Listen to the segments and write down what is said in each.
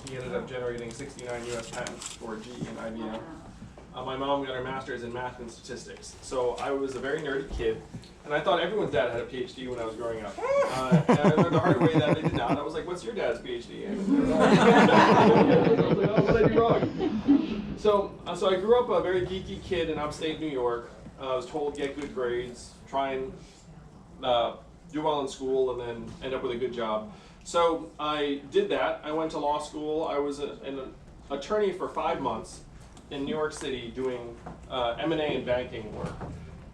he ended up generating 69 US patents for GE and IBM. My mom got her master's in math and statistics. So I was a very nerdy kid, and I thought everyone's dad had a PhD when I was growing up. And I learned the hard way that they did not. I was like, what's your dad's PhD? And I was like, oh, what did I do wrong? So I grew up a very geeky kid in upstate New York. I was told get good grades, try and do well in school, and then end up with a good job. So I did that. I went to law school. I was an attorney for 5 months in New York City doing M&A and banking work.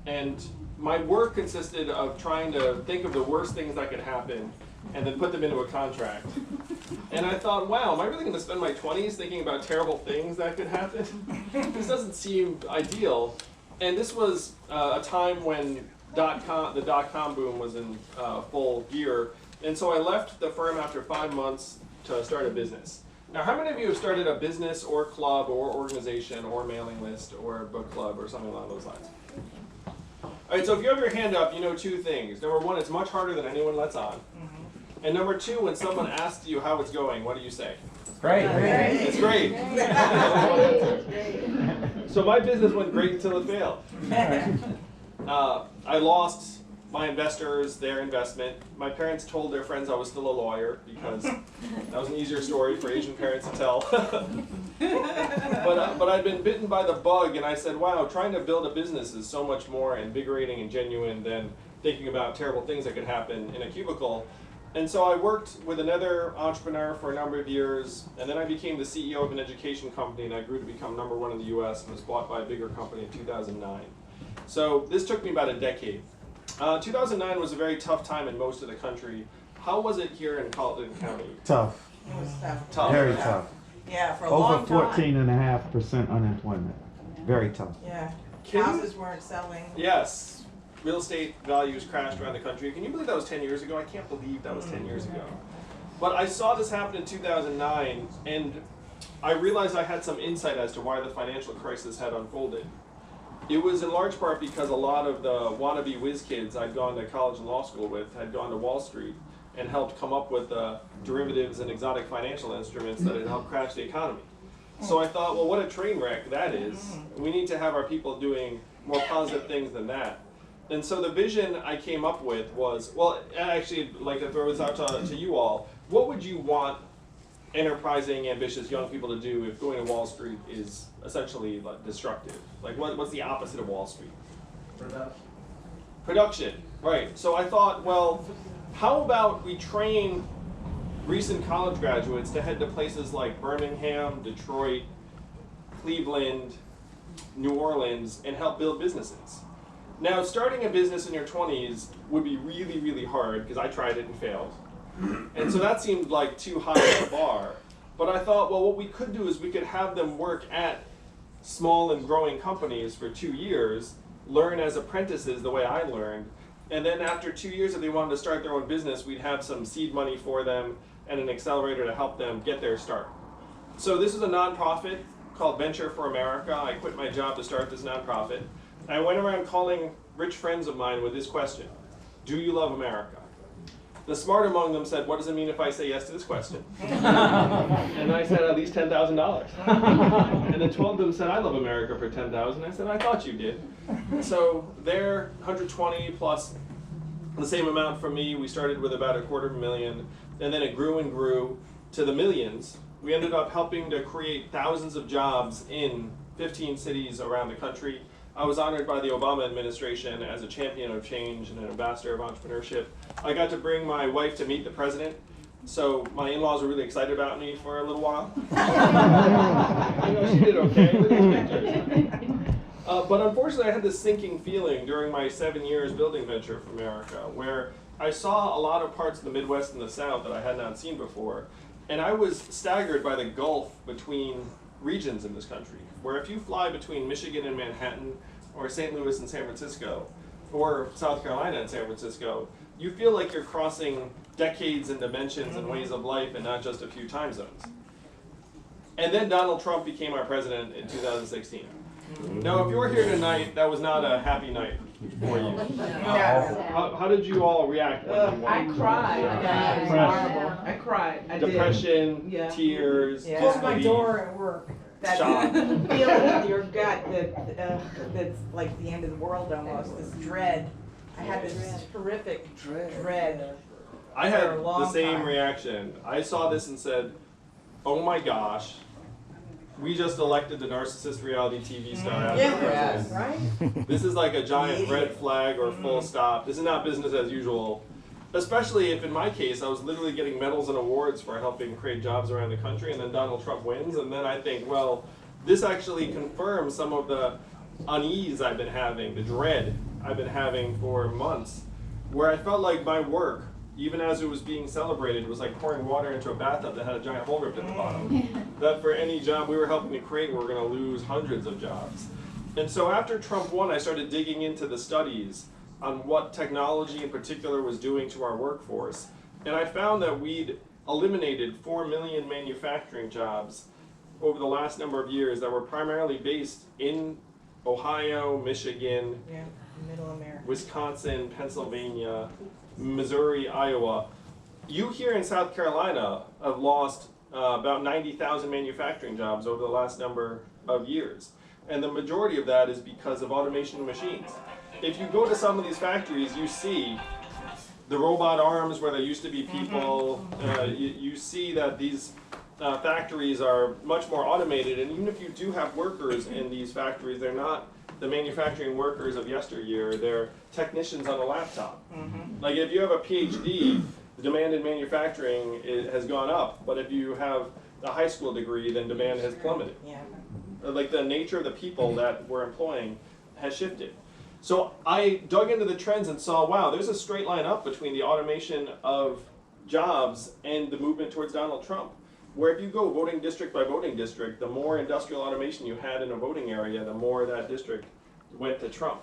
And my work consisted of trying to think of the worst things that could happen and then put them into a contract. And I thought, wow, am I really going to spend my 20s thinking about terrible things that could happen? This doesn't seem ideal. And this was a time when the dot-com boom was in full gear. And so I left the firm after 5 months to start a business. Now, how many of you have started a business or club or organization or mailing list or book club or something along those lines? All right, so if you have your hand up, you know 2 things. Number 1, it's much harder than anyone lets on. And number 2, when someone asks you how it's going, what do you say? Great. It's great. So my business went great until it failed. I lost my investors, their investment. My parents told their friends I was still a lawyer because that was an easier story for Asian parents to tell. But I'd been bitten by the bug, and I said, wow, trying to build a business is so much more invigorating and genuine than thinking about terrible things that could happen in a cubicle. And so I worked with another entrepreneur for a number of years, and then I became the CEO of an education company, and I grew to become #1 in the US and was bought by a bigger company in 2009. So this took me about a decade. 2009 was a very tough time in most of the country. How was it here in Colleton County? Tough. It was tough. Tough. Very tough. Yeah, for a long time. Over 14.5% unemployment. Very tough. Yeah. Can- Houses weren't selling. Yes. Real estate values crashed around the country. Can you believe that was 10 years ago? I can't believe that was 10 years ago. But I saw this happen in 2009, and I realized I had some insight as to why the financial crisis had unfolded. It was in large part because a lot of the wannabe whiz kids I'd gone to college and law school with had gone to Wall Street and helped come up with derivatives and exotic financial instruments that had helped crash the economy. So I thought, well, what a train wreck that is. We need to have our people doing more positive things than that. And so the vision I came up with was, well, actually, I'd like to throw this out to you all. What would you want enterprising, ambitious young people to do if going to Wall Street is essentially like destructive? Like what's the opposite of Wall Street? Production, right. So I thought, well, how about we train recent college graduates to head to places like Birmingham, Detroit, Cleveland, New Orleans, and help build businesses. Now, starting a business in your 20s would be really, really hard because I tried it and failed. And so that seemed like too high of a bar. But I thought, well, what we could do is we could have them work at small and growing companies for 2 years, learn as apprentices the way I learned, and then after 2 years, if they wanted to start their own business, we'd have some seed money for them and an accelerator to help them get their start. So this is a nonprofit called Venture for America. I quit my job to start this nonprofit. I went around calling rich friends of mine with this question: do you love America? The smart among them said, what does it mean if I say yes to this question? And I said, at least $10,000. And then 12 of them said, I love America for $10,000. I said, I thought you did. So they're 120 plus the same amount from me. We started with about $250,000, and then it grew and grew to the millions. We ended up helping to create thousands of jobs in 15 cities around the country. I was honored by the Obama administration as a champion of change and an ambassador of entrepreneurship. I got to bring my wife to meet the president, so my in-laws were really excited about me for a little while. I know she did okay. Look at these pictures. But unfortunately, I had this sinking feeling during my 7 years building Venture for America, where I saw a lot of parts of the Midwest and the South that I had not seen before, and I was staggered by the gulf between regions in this country, where if you fly between Michigan and Manhattan, or St. Louis and San Francisco, or South Carolina and San Francisco, you feel like you're crossing decades and dimensions and ways of life and not just a few time zones. And then Donald Trump became our president in 2016. Now, if you're here tonight, that was not a happy night for you. Yeah. How did you all react when you I won? cried. Yeah, it was horrible. I cried. I did. Depression, Yeah. tears, Yeah. Close my disbelief, door at work. That shock. feeling in your gut that's like the end of the world almost, this dread. I had this horrific dread. I For had a long the same time. reaction. I saw this and said, "Oh my gosh, we just elected the narcissist reality TV star as the Yeah. president. Right? This is like a giant The red idiot. flag or full stop. This is not business as usual." Especially if in my case, I was literally getting medals and awards for helping create jobs around the country, and then Donald Trump wins, and then I think, well, this actually confirms some of the unease I've been having, the dread I've been having for months, where I felt like my work, even as it was being celebrated, was like pouring water into a bathtub that had a giant hole ripped at the bottom. That for any job we were helping to create, we were going to lose hundreds of jobs. And so after Trump won, I started digging into the studies on what technology in particular was doing to our workforce. And I found that we'd eliminated 4 million manufacturing jobs over the last number of years that were primarily based in Ohio, Michigan, Yeah, middle America. Wisconsin, Pennsylvania, Missouri, Iowa. You here in South Carolina have lost about 90,000 manufacturing jobs over the last number of years. And the majority of that is because of automation of machines. If you go to some of these factories, you see the robot arms where there used to be people. You see that these factories are much more automated, and even if you do have workers in these factories, they're not the manufacturing workers of yesteryear. They're technicians on a laptop. Like if you have a PhD, the demand in manufacturing has gone up, but if you have a high school degree, then demand has plummeted. Yeah. Like the nature of the people that we're employing has shifted. So I dug into the trends and saw, wow, there's a straight line up between the automation of jobs and the movement towards Donald Trump. Where if you go voting district by voting district, the more industrial automation you had in a voting area, the more that district went to Trump.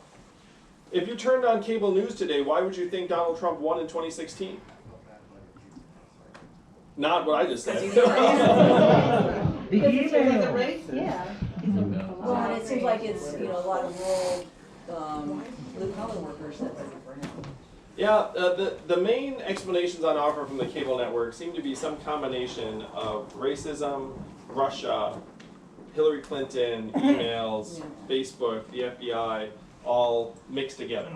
If you turned on cable news today, why would you think Donald Trump won in 2016? Not what I just said. Yeah. Well, and it seems like it's, a lot of rural, blue collar workers that voted for him. Yeah, the main explanations on offer from the cable network seem to be some combination of racism, Russia, Hillary Clinton, emails, Facebook, the FBI, all mixed together.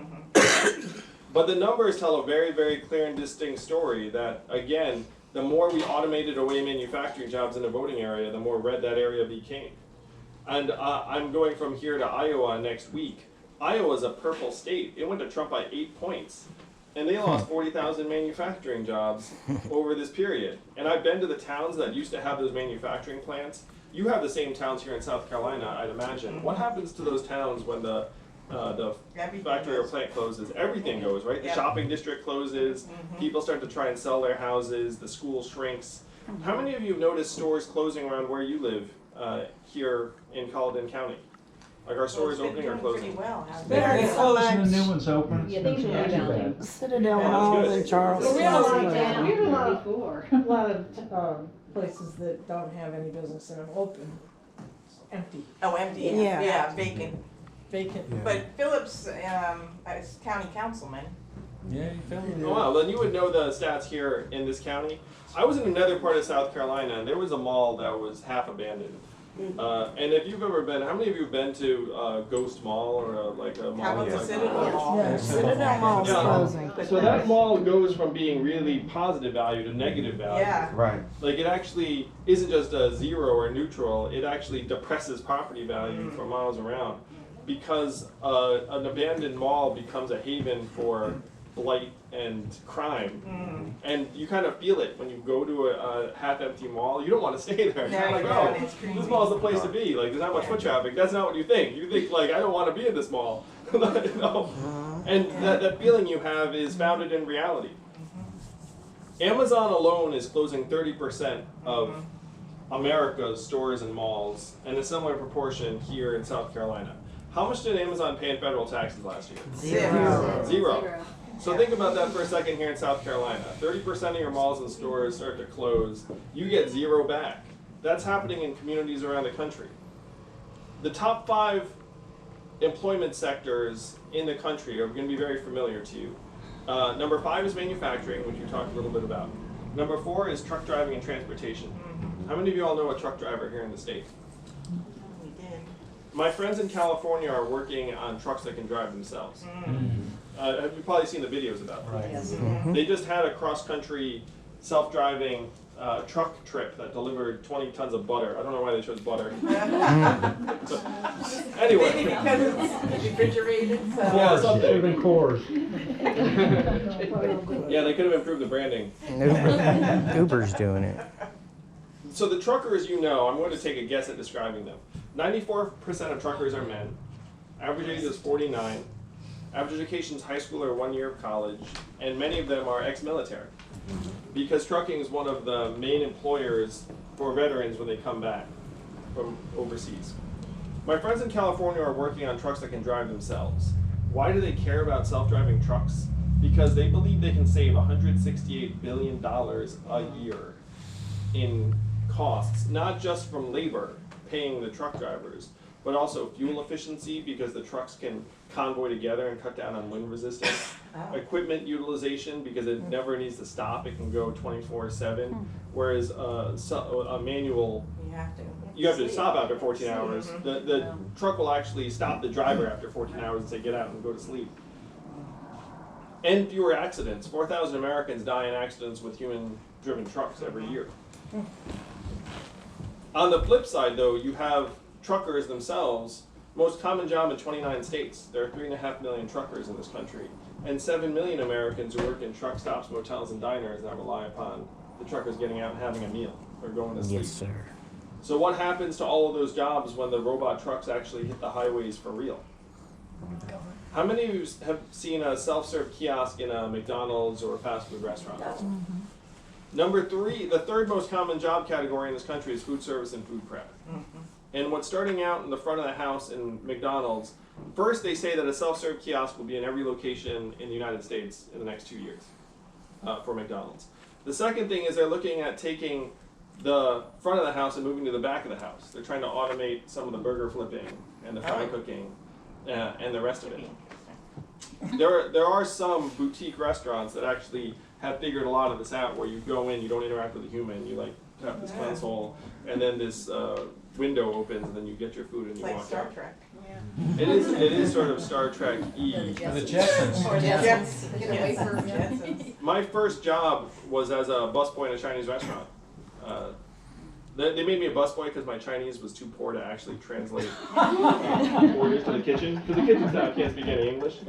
But the numbers tell a very, very clear and distinct story that, again, the more we automated away manufacturing jobs in a voting area, the more red that area became. And I'm going from here to Iowa next week. Iowa's a purple state. It went to Trump by 8 points. And they lost 40,000 manufacturing jobs over this period. And I've been to the towns that used to have those manufacturing plants. You have the same towns here in South Carolina, I'd imagine. What happens to those towns when the factory or plant closes? Everything goes, right? The shopping district closes, people start to try and sell their houses, the school shrinks. How many of you have noticed stores closing around where you live here in Colleton County? Like our stores opening or Pretty closing? well, hasn't They're it? closing The new one's open. Yeah, things are It's not too rebounding. bad. Citadel Yeah, Hall that's good. in Charleston. We had a lot That's down. good. We had a lot before. A lot of places that don't have any business in them open, empty, Oh, empty, Yeah. yeah, vacant. vacant. But Phillips, as county councilman, Yeah, you found it. Oh, wow, then you would know the stats here in this county. I was in another part of South Carolina, and there was a mall that was half abandoned. And if you've ever been, how many of you have been to Ghost Mall or like a mall? how about the like Citadel Hall? Yeah, Citadel Mall's Yeah. closing. So that mall goes from being really positive value to negative value. Yeah, Right. Like it actually isn't just a zero or neutral, it actually depresses property value for miles around because an abandoned mall becomes a haven for blight and crime. And you kind of feel it when you go to a half-empty mall. You don't want to stay there. You're Yeah, like, yeah, oh, it's creepy. this mall's the place to be. Like, there's not much foot traffic. That's not what you think. You think, like, I don't want to be in this mall. No. And that feeling you have is founded in reality. Amazon alone is closing 30% of America's stores and malls, and a similar proportion here in South Carolina. How much did Amazon pay in federal taxes last year? Zero. So think about that for a second here in South Carolina. 30% of your malls and stores start to close. You get zero back. That's happening in communities around the country. The top 5 employment sectors in the country are going to be very familiar to you. Number 5 is manufacturing, which you talked a little bit about. Number 4 is truck driving and transportation. How many of you all know a truck driver here in the state? We did. My friends in California are working on trucks that can drive themselves. Have you probably seen the videos about that? Yes. They just had a cross-country self-driving truck trip that delivered 20 tons of butter. I don't know why they chose butter. Anyway. Maybe because it's refrigerated, so. Yeah, something. Should've been Coors. Yeah, they could have improved the branding. Uber's doing it. So the truckers, you know, I'm going to take a guess at describing them. 94% of truckers are men. Average age is 49. Average education is high school or 1 year of college. And many of them are ex-military. Because trucking is one of the main employers for veterans when they come back from overseas. My friends in California are working on trucks that can drive themselves. Why do they care about self-driving trucks? Because they believe they can save $168 billion a year in costs, not just from labor, paying the truck drivers, but also fuel efficiency because the trucks can convoy together and cut down on wind resistance. Equipment utilization because it never needs to stop, it can go 24/7, whereas a manual, you have to stop after 14 hours. The truck will actually stop the driver after 14 hours and say, get out and go to sleep. And fewer accidents. 4,000 Americans die in accidents with human-driven trucks every year. On the flip side, though, you have truckers themselves. Most common job in 29 states. There are 3.5 million truckers in this country. And 7 million Americans who work in truck stops, motels, and diners that rely upon the truckers getting out and having a meal or going to sleep. Yes, sir. So what happens to all of those jobs when the robot trucks actually hit the highways for real? How many of you have seen a self-serve kiosk in a McDonald's or a fast food restaurant? Number 3, the third most common job category in this country is food service and food prep. And what's starting out in the front of the house in McDonald's, first they say that a self-serve kiosk will be in every location in the United States in the next 2 years for McDonald's. The second thing is they're looking at taking the front of the house and moving to the back of the house. They're trying to automate some of the burger flipping and the fry cooking and the rest of it. There are some boutique restaurants that actually have figured a lot of this out where you go in, you don't interact with a human, you like have this console and then this window opens and then you get your food and you Like walk Star out. Trek. It is sort of Star Trek-y. The Jetsons. Or Yes. Get away from Jetsons. My first job was as a busboy in a Chinese restaurant. They made me a busboy because my Chinese was too poor to actually translate orders to the kitchen. Because the kitchen staff can't speak any English.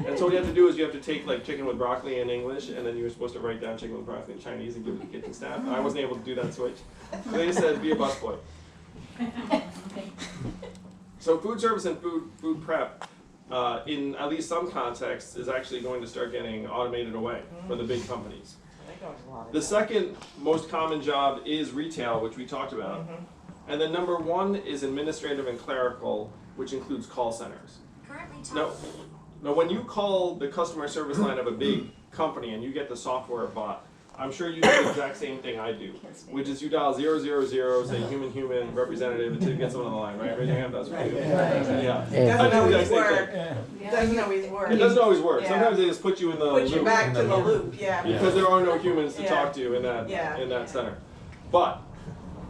And so what you have to do is you have to take like chicken with broccoli in English, and then you're supposed to write down chicken with broccoli in Chinese and give it to the kitchen staff. And I wasn't able to do that switch. So they just said, be a busboy. So food service and food prep, in at least some contexts, is actually going to start getting automated away for the big companies. The second most common job is retail, which we talked about. And then number 1 is administrative and clerical, which includes call centers. Now, when you call the customer service line of a big company and you get the software bot, I'm sure you do the exact same thing I do, which is you dial 000, say human representative until you get someone on the line, right? Raise your hand, that's what you do. Yeah. Doesn't I do the always exact same work. thing. Doesn't always work. It doesn't always work. Yeah. Sometimes they just put you in the loop. Put you back to the loop, yeah. Because there are no humans to Yeah. talk to in that center. But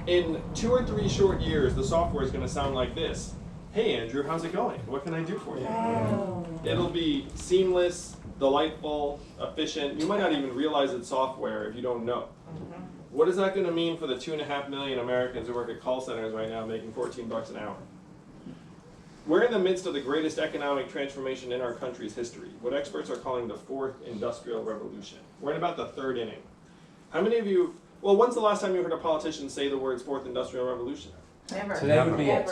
in 2 or 3 short years, the software is going to sound like this. Hey Andrew, how's it going? What can I do for you? It'll be seamless, delightful, efficient. You might not even realize it's software if you don't know. What is that going to mean for the 2.5 million Americans who work at call centers right now making $14 an hour? We're in the midst of the greatest economic transformation in our country's history, what experts are calling the 4th industrial revolution. We're in about the 3rd inning. How many of you, well, when's the last time you heard a politician say the words 4th industrial revolution? Never. Today would be it.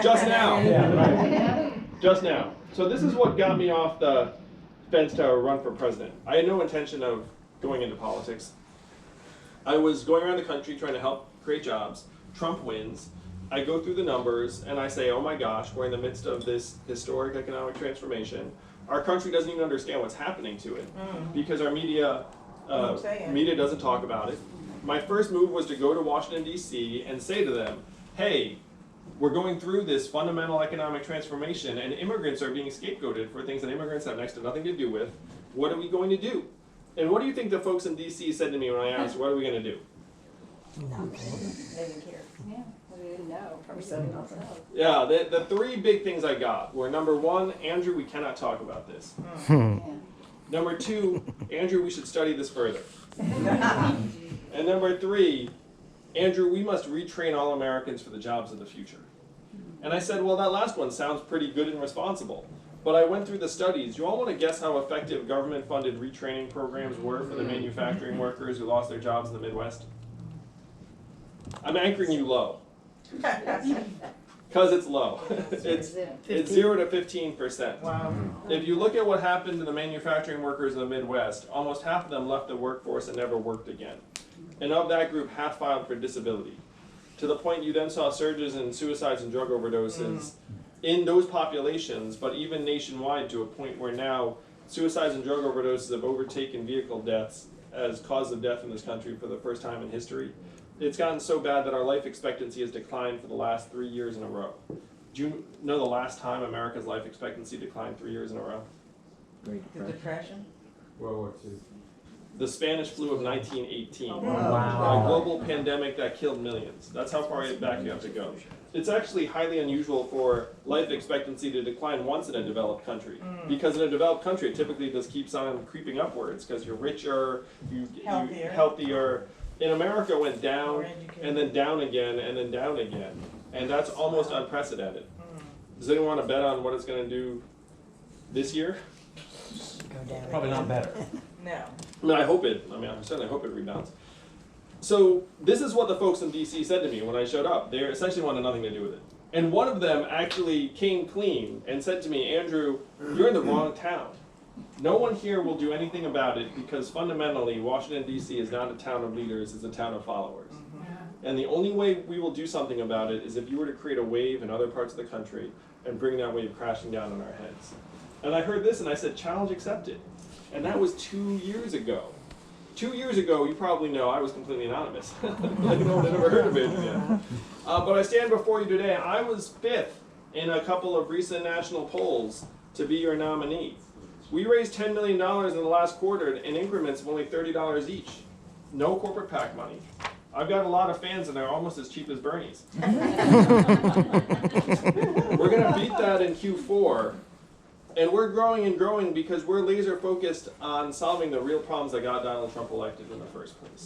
Just now. Yeah, right. Just now. So this is what got me off the fence to run for president. I had no intention of going into politics. I was going around the country trying to help create jobs. Trump wins. I go through the numbers and I say, oh my gosh, we're in the midst of this historic economic transformation. Our country doesn't even understand what's happening to it because our media doesn't talk about it. My first move was to go to Washington, D.C. and say to them, hey, we're going through this fundamental economic transformation, and immigrants are being scapegoated for things that immigrants have next to nothing to do with. What are we going to do? And what do you think the folks in DC said to me when I asked, what are we going to do? They didn't care. Yeah, we didn't know. Probably said nothing. Yeah, the three big things I got were, number one, Andrew, we cannot talk about this. Yeah. Number two, Andrew, we should study this further. And number three, Andrew, we must retrain all Americans for the jobs of the future. And I said, well, that last one sounds pretty good and responsible. But I went through the studies. You all want to guess how effective government-funded retraining programs were for the manufacturing workers who lost their jobs in the Midwest? I'm anchoring you low. Because it's low. It's 0 to 15%. Wow. If you look at what happened to the manufacturing workers in the Midwest, almost half of them left the workforce and never worked again. And of that group, half filed for disability. To the point you then saw surges in suicides and drug overdoses in those populations, but even nationwide, to a point where now suicides and drug overdoses have overtaken vehicle deaths as cause of death in this country for the first time in history. It's gotten so bad that our life expectancy has declined for the last 3 years in a row. Do you know the last time America's life expectancy declined 3 years in a row? The Depression? World War II. The Spanish flu of 1918. Oh, wow. A global pandemic that killed millions. That's how far back you have to go. It's actually highly unusual for life expectancy to decline once in a developed country. Because in a developed country, it typically just keeps on creeping upwards because you're richer, Healthier. healthier. In America, it went down, More educated. and then down again, and then down again. And that's almost unprecedented. Does anyone want to bet on what it's going to do this year? Probably not better. No. I certainly hope it rebounds. So this is what the folks in DC said to me when I showed up. They essentially wanted nothing to do with it. And one of them actually came clean and said to me, Andrew, you're in the wrong town. No one here will do anything about it because fundamentally Washington DC is not a town of leaders, it's a town of followers. And the only way we will do something about it is if you were to create a wave in other parts of the country and bring that wave crashing down on our heads. And I heard this and I said, challenge accepted. And that was 2 years ago. 2 years ago, you probably know I was completely anonymous. No one had ever heard of it yet. But I stand before you today. I was 5th in a couple of recent national polls to be your nominee. We raised $10 million in the last quarter in increments of only $30 each. No corporate PAC money. I've got a lot of fans and they're almost as cheap as Bernie's. We're going to beat that in Q4. And we're growing and growing because we're laser focused on solving the real problems that got Donald Trump elected in the first place.